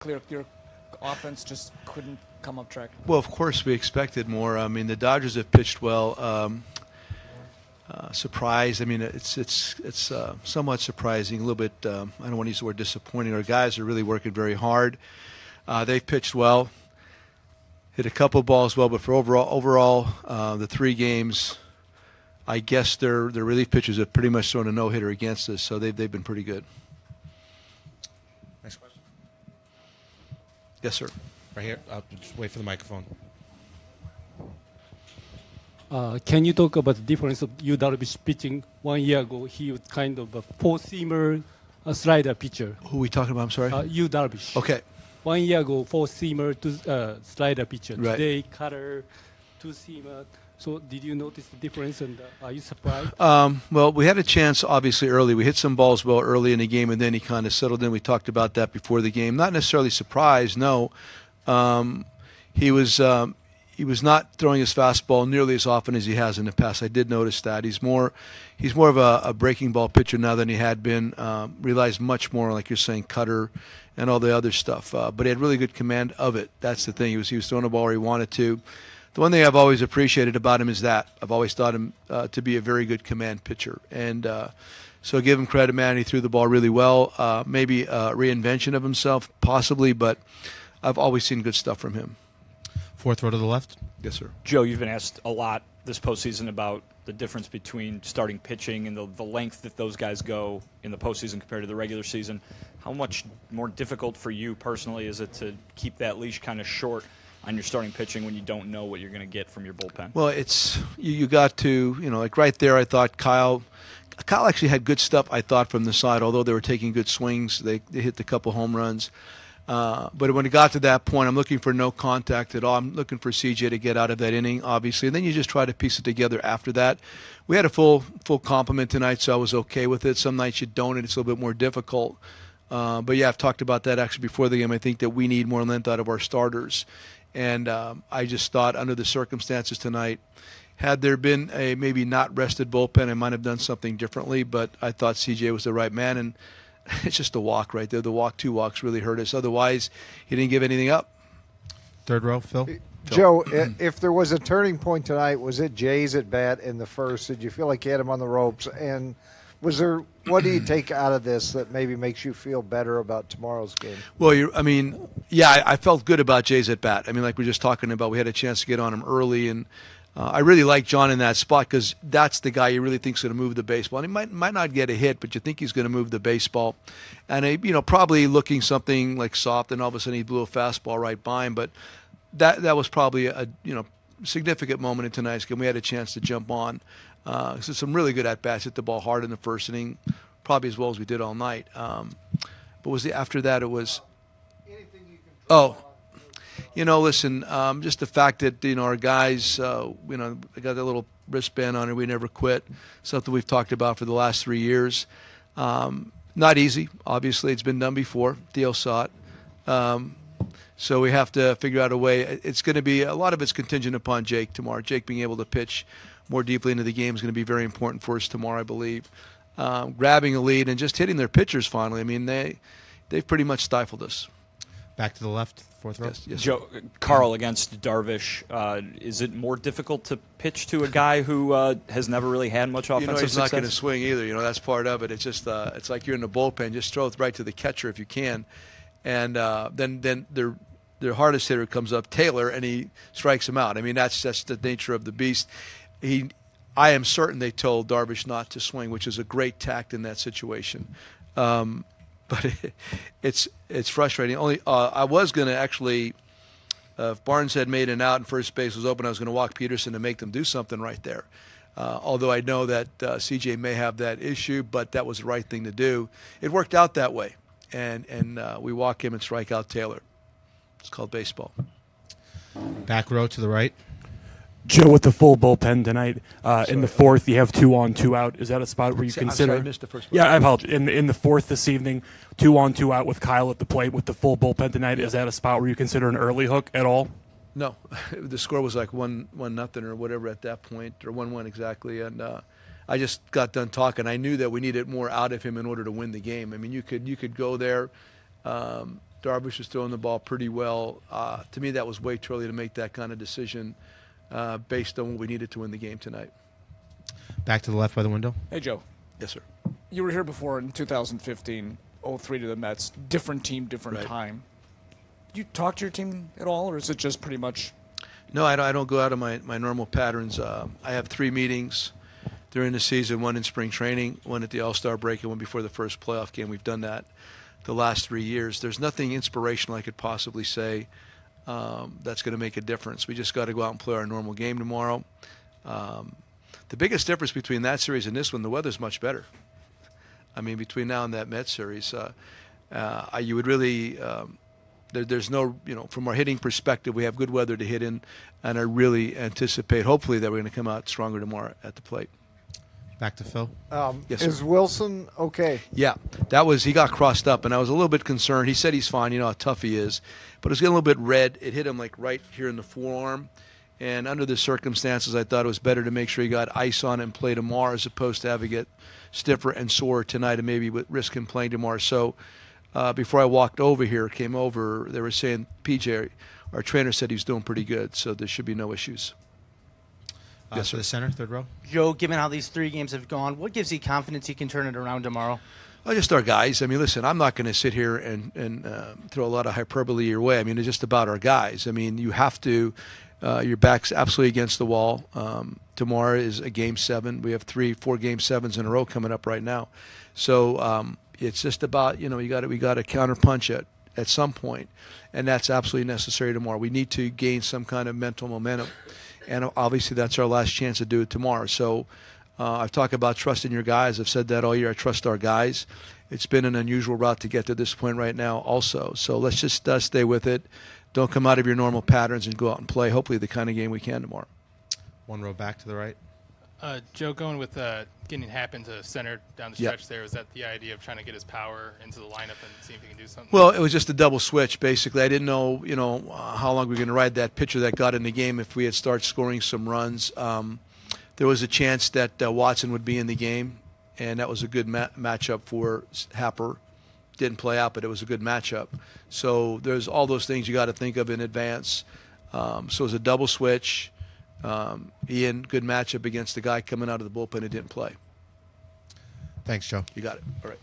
your offense just couldn't come up track? Well, of course we expected more. I mean, the Dodgers have pitched well. Surprised. I mean, it's somewhat surprising. A little bit. I don't want to use the word disappointing. Our guys are really working very hard. They've pitched well, hit a couple of balls well, but for overall, the 3 games, I guess their relief pitchers have pretty much thrown a no-hitter against us, so they've been pretty good. Next question. Yes, sir. Right here. I'll just wait for the microphone. Can you talk about the difference of you Darvish pitching 1 year ago? He was kind of a four-seamer slider pitcher. Who are we talking about? I'm sorry. You Darvish. Okay. 1 year ago, four-seamer to slider pitcher. Right. Today, cutter, two-seamer. So did you notice the difference, and are you surprised? Well, we had a chance, obviously, early. We hit some balls well early in the game, and then he kind of settled in. We talked about that before the game. Not necessarily surprised, no. He was not throwing his fastball nearly as often as he has in the past. I did notice that. He's more of a breaking ball pitcher now than he had been. Realized much more, like you're saying, cutter and all the other stuff. But he had really good command of it. That's the thing. He was throwing the ball where he wanted to. The one thing I've always appreciated about him is that I've always thought him to be a very good command pitcher. And so give him credit, man. He threw the ball really well. Maybe a reinvention of himself, possibly, but I've always seen good stuff from him. Fourth row to the left. Yes, sir. Joe, you've been asked a lot this postseason about the difference between starting pitching and the length that those guys go in the postseason compared to the regular season. How much more difficult for you personally is it to keep that leash kind of short on your starting pitching when you don't know what you're going to get from your bullpen? Well, it's you got to, like right there, I thought Kyle actually had good stuff, I thought, from the side, although they were taking good swings. They hit a couple home runs. But when it got to that point, I'm looking for no contact at all. I'm looking for CJ to get out of that inning, obviously. And then you just try to piece it together after that. We had a full complement tonight, so I was okay with it. Some nights you don't, and it's a little bit more difficult. But, yeah, I've talked about that actually before the game. I think that we need more length out of our starters. And I just thought under the circumstances tonight, had there been a maybe not rested bullpen, I might have done something differently. But I thought CJ was the right man, and it's just a walk right there. The 2 walks really hurt us. Otherwise, he didn't give anything up. Third row, Phil. Joe, if there was a turning point tonight, was it Jay's at bat in the first? Did you feel like you had him on the ropes? And what do you take out of this that maybe makes you feel better about tomorrow's game? Well, I felt good about Jay's at bat. I mean, like we were just talking about, we had a chance to get on him early, and I really like John in that spot because that's the guy you really think is going to move the baseball. And he might not get a hit, but you think he's going to move the baseball. And probably looking something like soft, and all of a sudden he blew a fastball right by him. But that was probably a significant moment in tonight's game. We had a chance to jump on. So some really good at bats. Hit the ball hard in the first inning, probably as well as we did all night. But after that it was. Listen, just the fact that, our guys, they got that little wristband on it. We never quit. Something we've talked about for the last 3 years. Not easy. Obviously, it's been done before. Theo saw it. So we have to figure out a way. It's going to be, a lot of it's contingent upon Jake tomorrow. Jake being able to pitch more deeply into the game is going to be very important for us tomorrow, I believe. Grabbing a lead and just hitting their pitchers finally. I mean, they've pretty much stifled us. Back to the left, fourth row. Yes. Joe, Carl against Darvish. Is it more difficult to pitch to a guy who has never really had much offensive he's success? not going to swing either. That's part of it. It's just it's like you're in the bullpen. Just throw it right to the catcher if you can, and then their hardest hitter comes up, Taylor, and he strikes him out. I mean, that's the nature of the beast. I am certain they told Darvish not to swing, which is a great tact in that situation. But it's frustrating. I was going to actually, if Barnes had made an out and first base was open, I was going to walk Peterson to make them do something right there. Although I know that CJ may have that issue, but that was the right thing to do. It worked out that way, and we walk him and strike out Taylor. It's called baseball. Back row to the right. Joe, with the full bullpen tonight, in the fourth, you have 2 on, 2 out. Is that a spot where you consider? I'm sorry, I missed the first one. Yeah, I apologize. In the fourth this evening, 2 on, 2 out with Kyle at the plate with the full bullpen tonight. Yeah. Is that a spot where you consider an early hook at all? No, the score was like 1-0 or whatever at that point, or 1-1 exactly, and I just got done talking. I knew that we needed more out of him in order to win the game. I mean, you could go there. Darvish was throwing the ball pretty well. To me, that was way too early to make that kind of decision based on what we needed to win the game tonight. Back to the left by the window. Hey, Joe. Yes, sir. You were here before in 2015, 0-3 to the Mets. Different team, different Right. time. Did you talk to your team at all, or is it just pretty much? No, I don't go out of my normal patterns. I have 3 meetings during the season, 1 in spring training, 1 at the All-Star break, and 1 before the first playoff game. We've done that the last 3 years. There's nothing inspirational I could possibly say that's going to make a difference. We just got to go out and play our normal game tomorrow. The biggest difference between that series and this one, the weather's much better. I mean, between now and that Mets series, you would really there's no, from our hitting perspective, we have good weather to hit in, and I really anticipate, hopefully, that we're going to come out stronger tomorrow at the plate. Back to Phil. Yes, sir. Is Wilson okay? Yeah, he got crossed up, and I was a little bit concerned. He said he's fine, how tough he is, but it was getting a little bit red. It hit him like right here in the forearm, and under the circumstances, I thought it was better to make sure he got ice on it and play tomorrow as opposed to having it stiffer and sore tonight and maybe risk him playing tomorrow. So before I came over, they were saying PJ, our trainer, said he was doing pretty good, so there should be no issues. Yes, To sir. the center, third row. Joe, given how these 3 games have gone, what gives you confidence you can turn it around tomorrow? Well, just our guys. I mean, listen, I'm not going to sit here and throw a lot of hyperbole your way. I mean, it's just about our guys. I mean, you have to. Your back's absolutely against the wall. Tomorrow is a Game 7. We have 3-4 Game 7s in a row coming up right now. So it's just about, we got to counterpunch at some point, and that's absolutely necessary tomorrow. We need to gain some kind of mental momentum, and obviously that's our last chance to do it tomorrow. So I've talked about trusting your guys. I've said that all year. I trust our guys. It's been an unusual route to get to this point right now also. So let's just stay with it. Don't come out of your normal patterns and go out and play, hopefully, the kind of game we can tomorrow. 1 row back to the right. Joe, going with getting Happ into center down the stretch there, was that the idea of trying to get his power into the lineup and see if he can do something? Well, it was just a double switch, basically. I didn't know, how long we were going to ride that pitcher that got in the game if we had started scoring some runs. There was a chance that Watson would be in the game, and that was a good matchup for Happer. Didn't play out, but it was a good matchup. So there's all those things you got to think of in advance. So it was a double switch. Ian, good matchup against the guy coming out of the bullpen who didn't play. Thanks, Joe. You got it. All right.